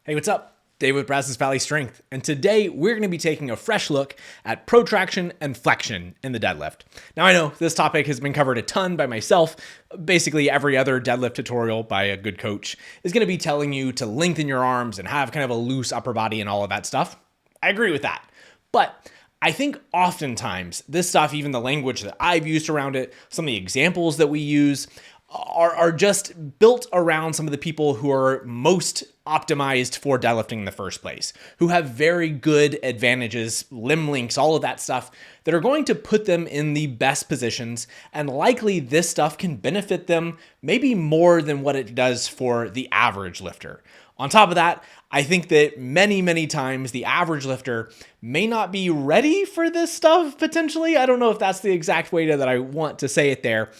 Hey, what's up? Dave with Brazos Valley Strength, and today we're going to be taking a fresh look at protraction and flexion in the deadlift. Now I know this topic has been covered a ton by myself. Basically every other deadlift tutorial by a good coach is going to be telling you to lengthen your arms and have kind of a loose upper body and all of that stuff. I agree with that. But I think oftentimes this stuff, even the language that I've used around it, some of the examples that we use are just built around some of the people who are most optimized for deadlifting in the first place, who have very good advantages, limb links, all of that stuff that are going to put them in the best positions. And likely this stuff can benefit them maybe more than what it does for the average lifter. On top of that, I think that many times the average lifter may not be ready for this stuff potentially. I don't know if that's the exact way that I want to say it there,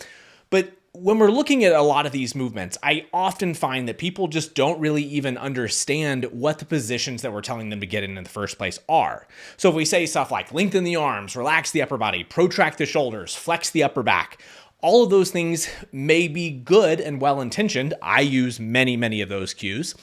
but when we're looking at a lot of these movements, I often find that people just don't really even understand what the positions that we're telling them to get in the first place are. So if we say stuff like lengthen the arms, relax the upper body, protract the shoulders, flex the upper back, all of those things may be good and well-intentioned. I use many of those cues.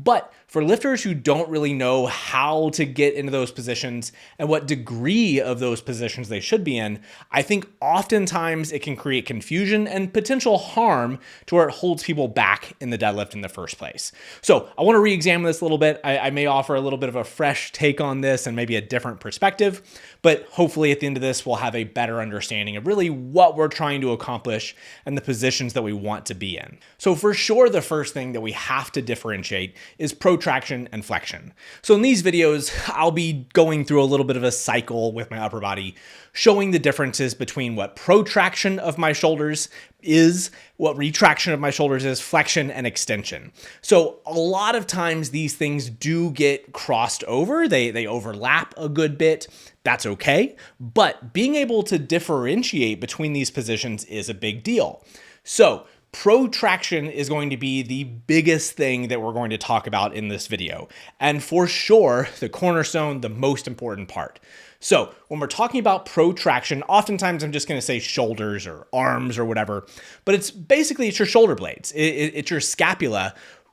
But for lifters who don't really know how to get into those positions and what degree of those positions they should be in, I think oftentimes it can create confusion and potential harm to where it holds people back in the deadlift in the first place. So I want to re-examine this a little bit. I may offer a little bit of a fresh take on this and maybe a different perspective, but hopefully at the end of this, we'll have a better understanding of really what we're trying to accomplish and the positions that we want to be in. So for sure, the first thing that we have to differentiate is protraction and flexion. So in these videos, I'll be going through a little bit of a cycle with my upper body, showing the differences between what protraction of my shoulders is, what retraction of my shoulders is, flexion and extension. So a lot of times these things do get crossed over. They overlap a good bit. That's okay. But being able to differentiate between these positions is a big deal. So protraction is going to be the biggest thing that we're going to talk about in this video. And for sure, the cornerstone, the most important part. So when we're talking about protraction, oftentimes I'm just going to say shoulders or arms or whatever, but it's your shoulder blades. It's your scapula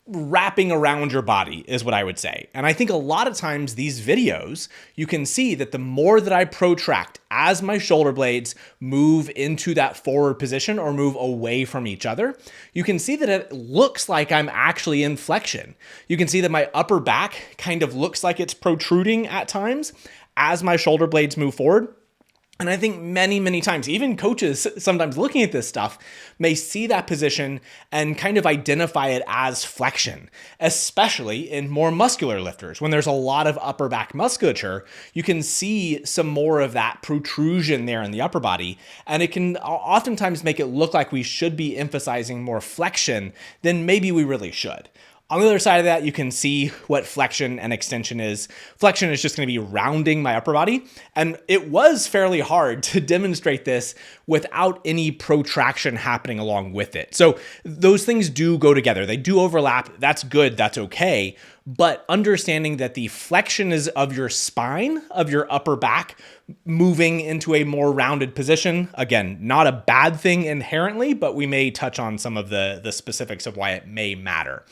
wrapping around your body is what I would say. And I think a lot of times these videos, you can see that the more that I protract as my shoulder blades move into that forward position or move away from each other, you can see that it looks like I'm actually in flexion. You can see that my upper back kind of looks like it's protruding at times as my shoulder blades move forward. And I think many times, even coaches sometimes looking at this stuff may see that position and kind of identify it as flexion, especially in more muscular lifters. When there's a lot of upper back musculature, you can see some more of that protrusion there in the upper body. And it can oftentimes make it look like we should be emphasizing more flexion than maybe we really should. On the other side of that, you can see what flexion and extension is. Flexion is just going to be rounding my upper body. And it was fairly hard to demonstrate this without any protraction happening along with it. So those things do go together. They do overlap. That's good. That's okay. But understanding that the flexion is of your spine, of your upper back, moving into a more rounded position. Again, not a bad thing inherently, but we may touch on some of the specifics of why it may matter.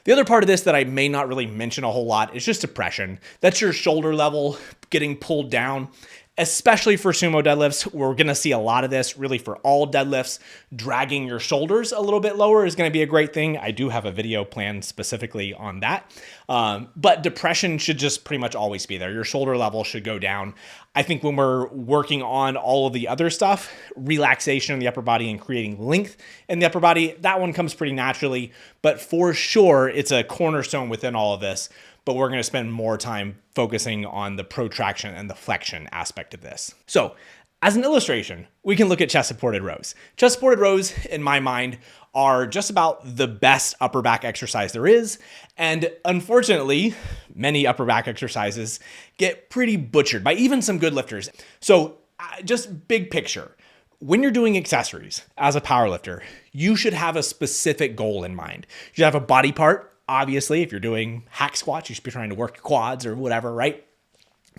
The other part of this that I may not really mention a whole lot is just depression. That's your shoulder level getting pulled down. Especially for sumo deadlifts, we're going to see a lot of this really for all deadlifts. Dragging your shoulders a little bit lower is going to be a great thing. I do have a video planned specifically on that. But depression should just pretty much always be there. Your shoulder level should go down. I think when we're working on all of the other stuff, relaxation in the upper body and creating length in the upper body, that one comes pretty naturally. But for sure, it's a cornerstone within all of this. But we're going to spend more time focusing on the protraction and the flexion aspect of this. So as an illustration, we can look at chest supported rows. Chest supported rows, in my mind, are just about the best upper back exercise there is. And unfortunately, many upper back exercises get pretty butchered by even some good lifters. So just big picture. When you're doing accessories as a powerlifter, you should have a specific goal in mind. You should have a body part. Obviously, if you're doing hack squats, you should be trying to work your quads or whatever, right?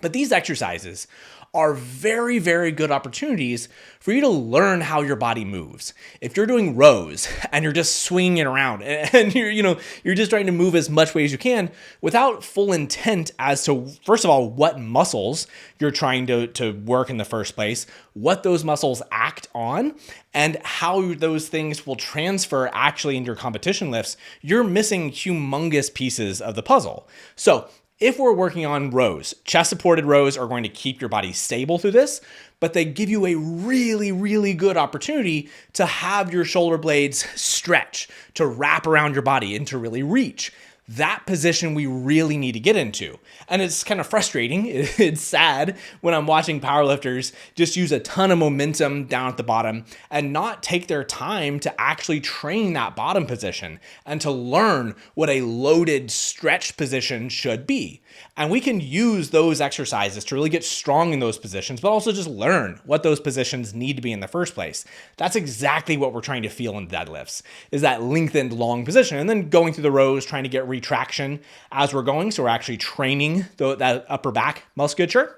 But these exercises are very, very good opportunities for you to learn how your body moves. If you're doing rows and you're just swinging it around and you're just trying to move as much weight as you can without full intent as to, first of all, what muscles you're trying to work in the first place, what those muscles act on, and how those things will transfer actually into your competition lifts, you're missing humongous pieces of the puzzle. So if we're working on rows, chest-supported rows are going to keep your body stable through this, but they give you a really, really good opportunity to have your shoulder blades stretch, to wrap around your body, and to really reach. That position we really need to get into. And it's kind of frustrating. It's sad when I'm watching powerlifters just use a ton of momentum down at the bottom and not take their time to actually train that bottom position and to learn what a loaded stretched position should be. And we can use those exercises to really get strong in those positions, but also just learn what those positions need to be in the first place. That's exactly what we're trying to feel in deadlifts, is that lengthened long position, and then going through the rows, trying to get retraction as we're going. So we're actually training that upper back musculature.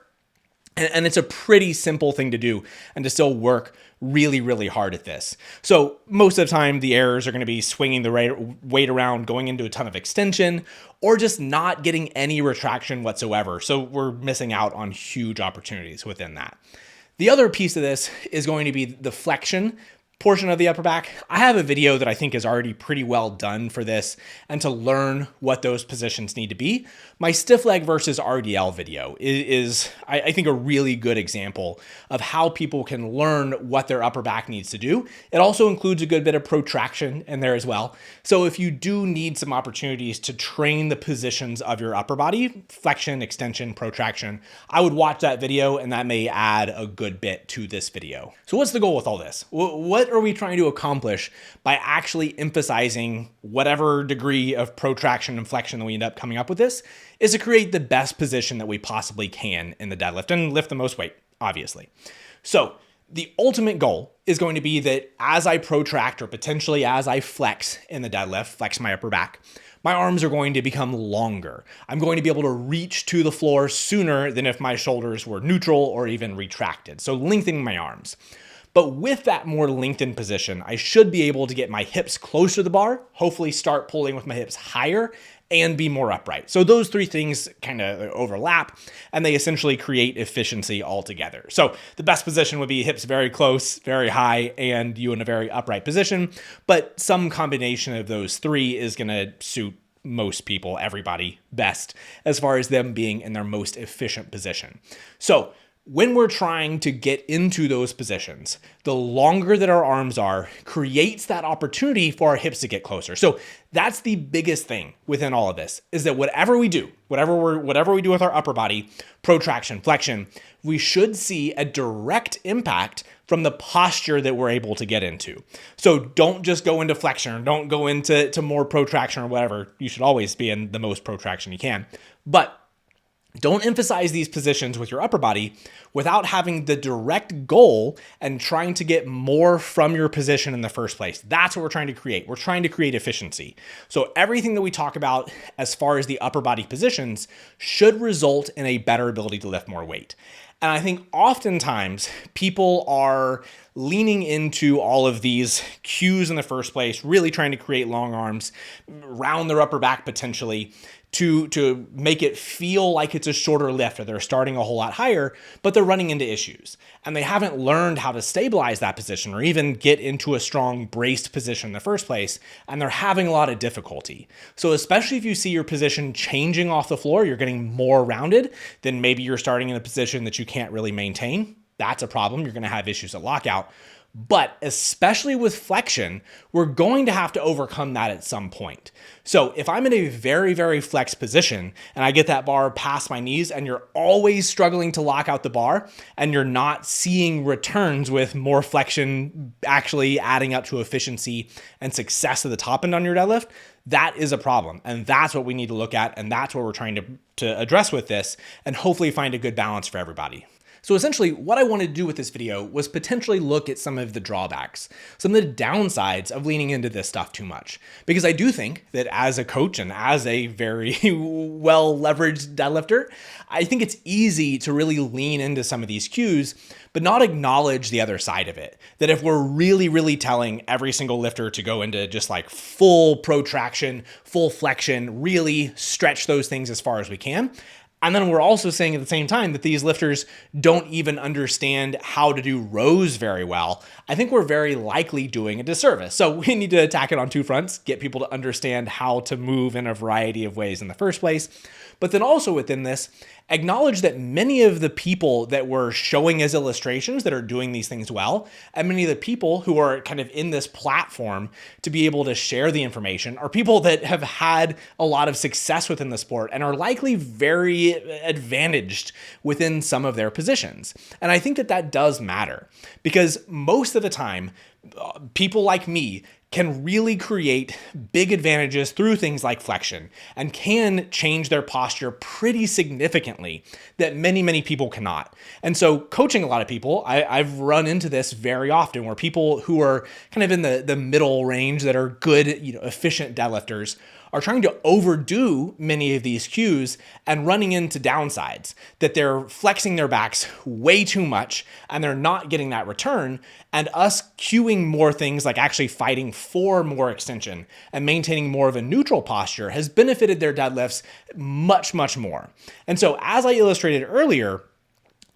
And it's a pretty simple thing to do and to still work really, really hard at this. So most of the time, the errors are going to be swinging the weight around, going into a ton of extension, or just not getting any retraction whatsoever. So we're missing out on huge opportunities within that. The other piece of this is going to be the flexion portion of the upper back. I have a video that I think is already pretty well done for this and to learn what those positions need to be. My stiff leg versus RDL video is I think, a really good example of how people can learn what their upper back needs to do. It also includes a good bit of protraction in there as well. So if you do need some opportunities to train the positions of your upper body, flexion, extension, protraction, I would watch that video, and that may add a good bit to this video. So what's the goal with all this? What are we trying to accomplish by actually emphasizing whatever degree of protraction and flexion that we end up coming up with this? Is to create the best position that we possibly can in the deadlift and lift the most weight, obviously. So the ultimate goal is going to be that as I protract, or potentially as I flex in the deadlift, flex my upper back, my arms are going to become longer. I'm going to be able to reach to the floor sooner than if my shoulders were neutral or even retracted. So lengthening my arms. But with that more lengthened position, I should be able to get my hips closer to the bar, hopefully start pulling with my hips higher, and be more upright. So those three things kind of overlap, and they essentially create efficiency altogether. So the best position would be hips very close, very high, and you in a very upright position. But some combination of those three is going to suit most people, everybody, best as far as them being in their most efficient position. So when we're trying to get into those positions, the longer that our arms are creates that opportunity for our hips to get closer. So that's the biggest thing within all of this, is that whatever we do, whatever we do with our upper body, protraction, flexion, we should see a direct impact from the posture that we're able to get into. So don't just go into flexion, or don't go into more protraction or whatever. You should always be in the most protraction you can. But don't emphasize these positions with your upper body without having the direct goal and trying to get more from your position in the first place. That's what we're trying to create. We're trying to create efficiency. So everything that we talk about as far as the upper body positions should result in a better ability to lift more weight. And I think oftentimes people are leaning into all of these cues in the first place, really trying to create long arms, round their upper back potentially, to make it feel like it's a shorter lift, or they're starting a whole lot higher, but they're running into issues. And they haven't learned how to stabilize that position or even get into a strong braced position in the first place, and they're having a lot of difficulty. So especially if you see your position changing off the floor, you're getting more rounded, then maybe you're starting in a position that you can't really maintain. That's a problem. You're going to have issues at lockout. But especially with flexion, we're going to have to overcome that at some point. So if I'm in a very, very flexed position and I get that bar past my knees, and you're always struggling to lock out the bar, and you're not seeing returns with more flexion actually adding up to efficiency and success at the top end on your deadlift, that is a problem. And that's what we need to look at. And that's what we're trying to address with this, and hopefully find a good balance for everybody. So essentially what I wanted to do with this video was potentially look at some of the drawbacks, some of the downsides of leaning into this stuff too much. Because I do think that as a coach and as a very well leveraged deadlifter, I think it's easy to really lean into some of these cues, but not acknowledge the other side of it. That if we're really telling every single lifter to go into just like full protraction, full flexion, really stretch those things as far as we can. And then we're also saying at the same time that these lifters don't even understand how to do rows very well. I think we're very likely doing a disservice. So we need to attack it on two fronts, get people to understand how to move in a variety of ways in the first place. But then also within this, acknowledge that many of the people that we're showing as illustrations that are doing these things well, and many of the people who are kind of in this platform to be able to share the information are people that have had a lot of success within the sport and are likely very advantaged within some of their positions. And I think that that does matter because most of the time, people like me can really create big advantages through things like flexion and can change their posture pretty significantly that many people cannot. And so coaching a lot of people, I've run into this very often where people who are kind of in the middle range that are good, efficient deadlifters are trying to overdo many of these cues and running into downsides, that they're flexing their backs way too much and they're not getting that return, and us cueing more things like actually fighting for more extension and maintaining more of a neutral posture has benefited their deadlifts much more. And so as I illustrated earlier,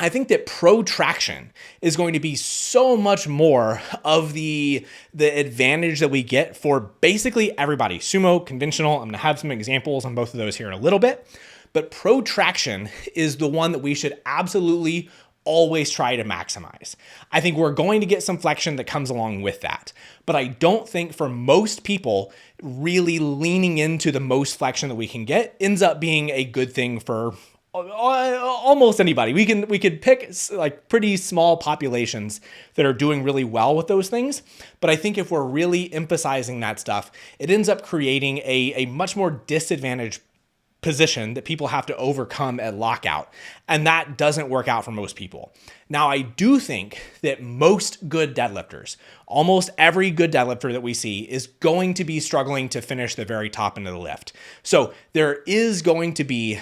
I think that protraction is going to be so much more of the advantage that we get for basically everybody. Sumo, conventional, I'm going to have some examples on both of those here in a little bit, but protraction is the one that we should absolutely always try to maximize. I think we're going to get some flexion that comes along with that, but I don't think for most people really leaning into the most flexion that we can get ends up being a good thing for almost anybody. We could pick like pretty small populations that are doing really well with those things. But I think if we're really emphasizing that stuff, it ends up creating a much more disadvantaged position that people have to overcome at lockout. And that doesn't work out for most people. Now, I do think that most good deadlifters, almost every good deadlifter that we see is going to be struggling to finish the very top end of the lift. So there is going to be,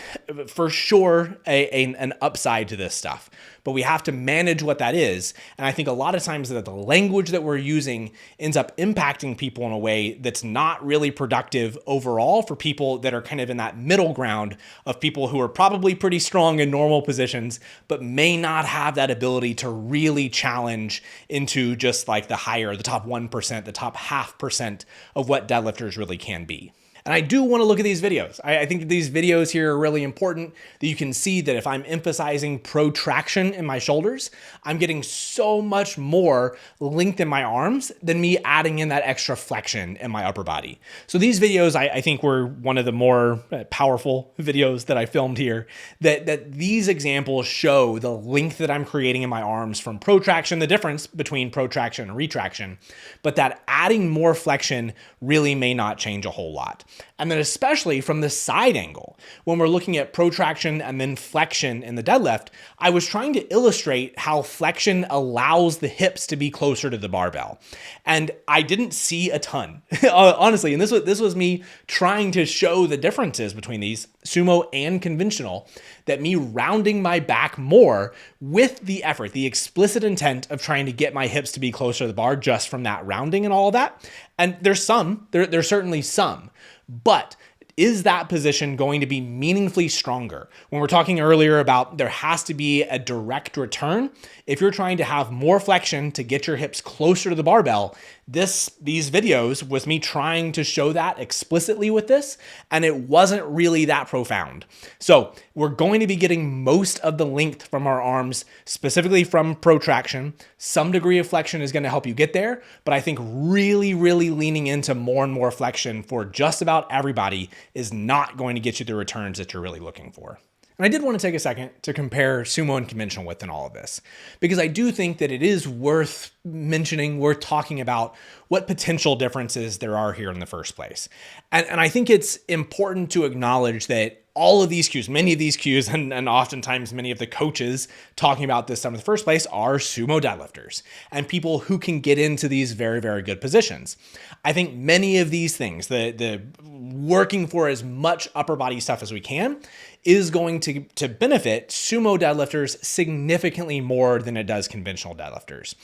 for sure, an upside to this stuff, but we have to manage what that is. And I think a lot of times that the language that we're using ends up impacting people in a way that's not really productive overall for people that are kind of in that middle ground of people who are probably pretty strong in normal positions, but may not have that ability to really challenge into just like the top 1%, the top 0.5% of what deadlifters really can be. And I do want to look at these videos. I think that these videos here are really important, that you can see that if I'm emphasizing protraction in my shoulders, I'm getting so much more length in my arms than me adding in that extra flexion in my upper body. So these videos, I think, were one of the more powerful videos that I filmed here, that these examples show the length that I'm creating in my arms from protraction, the difference between protraction and retraction, but that adding more flexion really may not change a whole lot. And then especially from the side angle, when we're looking at protraction and then flexion in the deadlift, I was trying to illustrate how flexion allows the hips to be closer to the barbell. And I didn't see a ton, honestly. And this was me trying to show the differences between these sumo and conventional, that me rounding my back more with the effort, the explicit intent of trying to get my hips to be closer to the bar just from that rounding and all of that. And there's certainly some. But is that position going to be meaningfully stronger? When we're talking earlier about there has to be a direct return, if you're trying to have more flexion to get your hips closer to the barbell, these videos was me trying to show that explicitly with this, and it wasn't really that profound. So we're going to be getting most of the length from our arms, specifically from protraction. Some degree of flexion is going to help you get there, but I think really leaning into more and more flexion for just about everybody is not going to get you the returns that you're really looking for. And I did want to take a second to compare sumo and conventional within all of this, because I do think that it is worth mentioning, worth talking about what potential differences there are here in the first place. And I think it's important to acknowledge that all of these cues, many of these cues, and oftentimes many of the coaches talking about this stuff in the first place are sumo deadlifters and people who can get into these very, very good positions. I think many of these things, the working for as much upper body stuff as we can, is going to benefit sumo deadlifters significantly more than it does conventional deadlifters.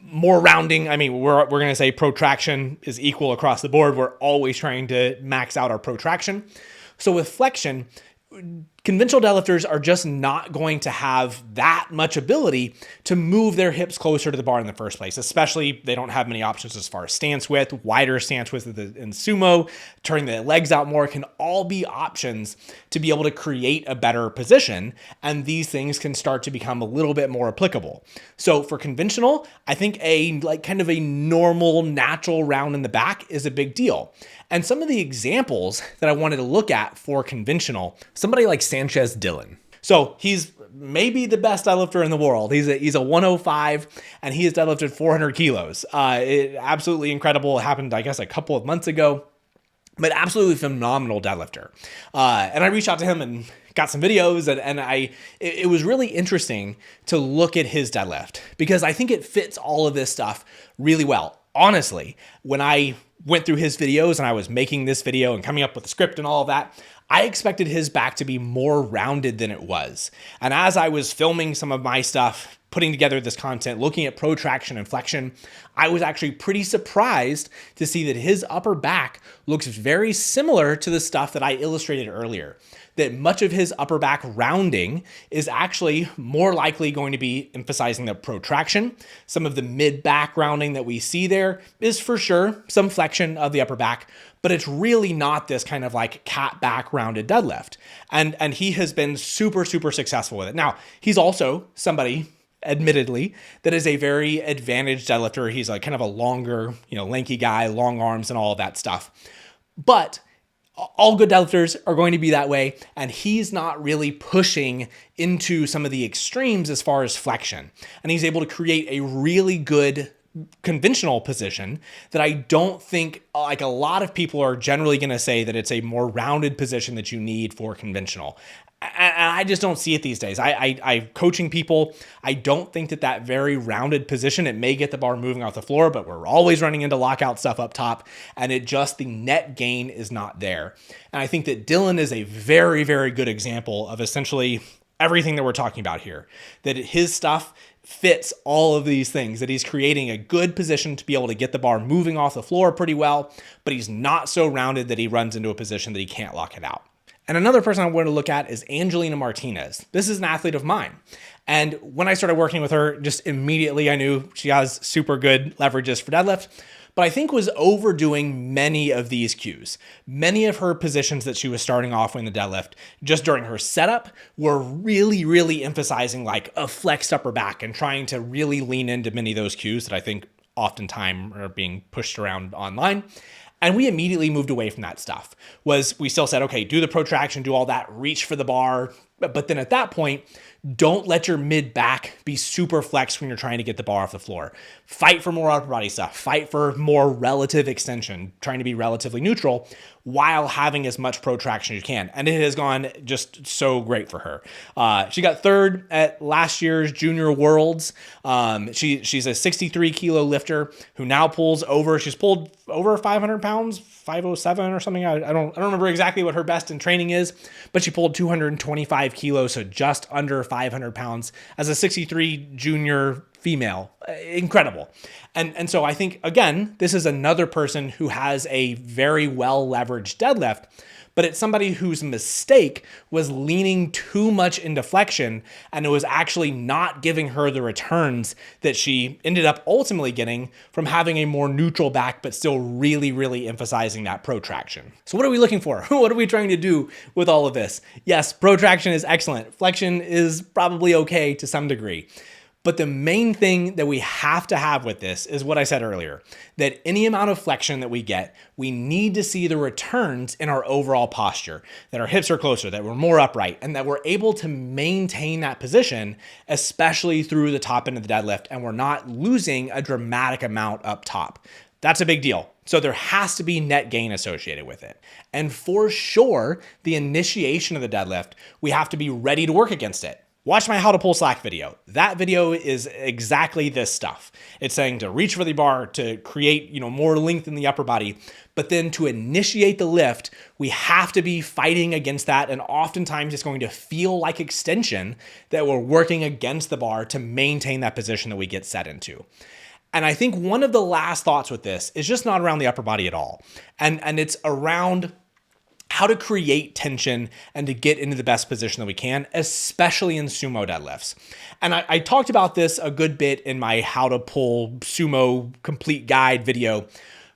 More rounding, I mean, we're going to say protraction is equal across the board. We're always trying to max out our protraction. So with flexion, conventional deadlifters are just not going to have that much ability to move their hips closer to the bar in the first place, especially they don't have many options as far as stance width, wider stance width in sumo, turning the legs out more can all be options to be able to create a better position. And these things can start to become a little bit more applicable. So for conventional, I think kind of a normal, natural round in the back is a big deal. And some of the examples that I wanted to look at for conventional, somebody like Sanchez Dillon. So he's maybe the best deadlifter in the world. He's a 105 and he has deadlifted 400 kilos. Absolutely incredible. It happened, I guess, a couple of months ago, but absolutely phenomenal deadlifter. And I reached out to him and got some videos and it was really interesting to look at his deadlift because I think it fits all of this stuff really well. Honestly, when I went through his videos and I was making this video and coming up with the script and all of that, I expected his back to be more rounded than it was. And as I was filming some of my stuff, putting together this content, looking at protraction and flexion, I was actually pretty surprised to see that his upper back looks very similar to the stuff that I illustrated earlier. That much of his upper back rounding is actually more likely going to be emphasizing the protraction. Some of the mid-back rounding that we see there is for sure some flexion of the upper back, but it's really not this kind of like cat back rounded deadlift. And he has been super, super successful with it. Now, he's also somebody, admittedly, that is a very advantaged deadlifter. He's like kind of a longer, lanky guy, long arms and all of that stuff. But all good deadlifters are going to be that way, and he's not really pushing into some of the extremes as far as flexion. And he's able to create a really good conventional position that I don't think like a lot of people are generally going to say that it's a more rounded position that you need for conventional. And I just don't see it these days. I'm coaching people. I don't think that very rounded position, it may get the bar moving off the floor, but we're always running into lockout stuff up top, and the net gain is not there. And I think that Dillon is a very, very good example of essentially everything that we're talking about here, that his stuff fits all of these things, that he's creating a good position to be able to get the bar moving off the floor pretty well, but he's not so rounded that he runs into a position that he can't lock it out. And another person I want to look at is Angelina Martinez. This is an athlete of mine. And when I started working with her, just immediately I knew she has super good leverages for deadlift, but I think was overdoing many of these cues. Many of her positions that she was starting off in the deadlift, just during her setup, were really, really emphasizing like a flexed upper back and trying to really lean into many of those cues that I think oftentimes are being pushed around online. And we immediately moved away from that stuff. We still said, okay, do the protraction, do all that, reach for the bar. But then at that point, don't let your mid back be super flexed when you're trying to get the bar off the floor. Fight for more upper body stuff. Fight for more relative extension, trying to be relatively neutral while having as much protraction as you can. And it has gone just so great for her. She got third at last year's Junior Worlds. She's a 63 kilo lifter who now she's pulled over 500 pounds, 507 or something. I don't remember exactly what her best in training is, but she pulled 225 kilos, so just under 500 pounds as a 63 junior female. Incredible. And so I think, again, this is another person who has a very well leveraged deadlift, but it's somebody whose mistake was leaning too much into flexion, and it was actually not giving her the returns that she ended up ultimately getting from having a more neutral back, but still really, really emphasizing that protraction. So what are we looking for? What are we trying to do with all of this? Yes, protraction is excellent. Flexion is probably okay to some degree. But the main thing that we have to have with this is what I said earlier, that any amount of flexion that we get, we need to see the returns in our overall posture, that our hips are closer, that we're more upright, and that we're able to maintain that position, especially through the top end of the deadlift, and we're not losing a dramatic amount up top. That's a big deal. So there has to be net gain associated with it. And for sure, the initiation of the deadlift, we have to be ready to work against it. Watch my how to pull slack video. That video is exactly this stuff. It's saying to reach for the bar, to create, more length in the upper body, but then to initiate the lift, we have to be fighting against that. And oftentimes it's going to feel like extension that we're working against the bar to maintain that position that we get set into. And I think one of the last thoughts with this is just not around the upper body at all. And it's around how to create tension and to get into the best position that we can, especially in sumo deadlifts. And I talked about this a good bit in my how to pull sumo complete guide video,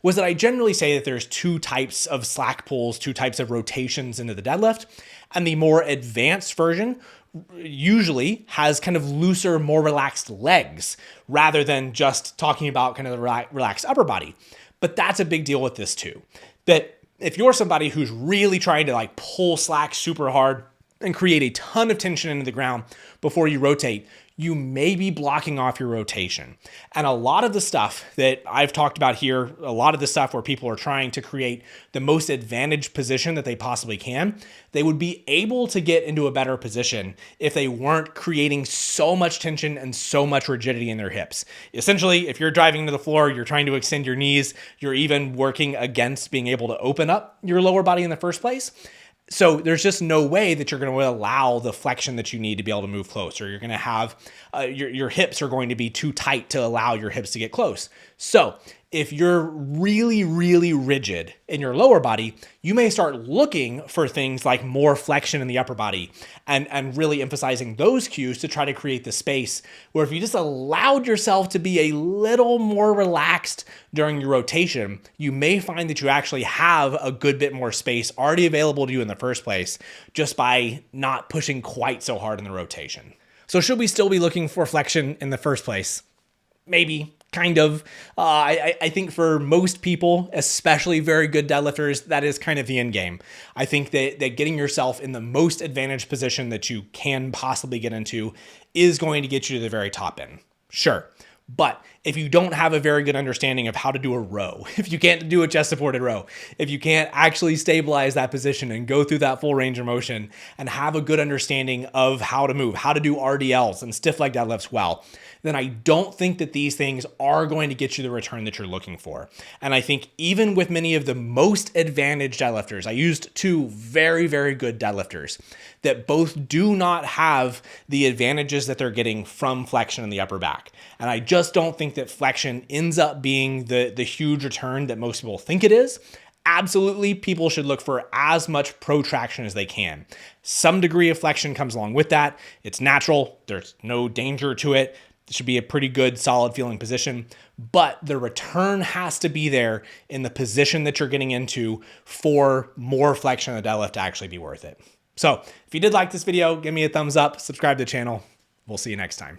was that I generally say that there's two types of slack pulls, two types of rotations into the deadlift. And the more advanced version usually has kind of looser, more relaxed legs rather than just talking about kind of the relaxed upper body. But that's a big deal with this too. That if you're somebody who's really trying to pull slack super hard and create a ton of tension into the ground before you rotate, you may be blocking off your rotation. And a lot of the stuff that I've talked about here, a lot of the stuff where people are trying to create the most advantaged position that they possibly can, they would be able to get into a better position if they weren't creating so much tension and so much rigidity in their hips. Essentially, if you're driving to the floor, you're trying to extend your knees, you're even working against being able to open up your lower body in the first place. So there's just no way that you're going to allow the flexion that you need to be able to move closer. You're going to have your hips are going to be too tight to allow your hips to get close. So if you're really, really rigid in your lower body, you may start looking for things like more flexion in the upper body and really emphasizing those cues to try to create the space where if you just allowed yourself to be a little more relaxed during your rotation, you may find that you actually have a good bit more space already available to you in the first place just by not pushing quite so hard in the rotation. So should we still be looking for flexion in the first place? Maybe. Kind of. I think for most people, especially very good deadlifters, that is kind of the end game. I think that getting yourself in the most advantaged position that you can possibly get into is going to get you to the very top end. Sure. But if you don't have a very good understanding of how to do a row, if you can't do a chest supported row, if you can't actually stabilize that position and go through that full range of motion and have a good understanding of how to move, how to do RDLs and stiff leg deadlifts well, then I don't think that these things are going to get you the return that you're looking for. And I think even with many of the most advantaged deadlifters, I used two very, very good deadlifters that both do not have the advantages that they're getting from flexion in the upper back. And I just don't think that flexion ends up being the huge return that most people think it is. Absolutely, people should look for as much protraction as they can. Some degree of flexion comes along with that. It's natural. There's no danger to it. It should be a pretty good, solid feeling position, but the return has to be there in the position that you're getting into for more flexion on the deadlift to actually be worth it. So if you did like this video, give me a thumbs up, subscribe to the channel. We'll see you next time.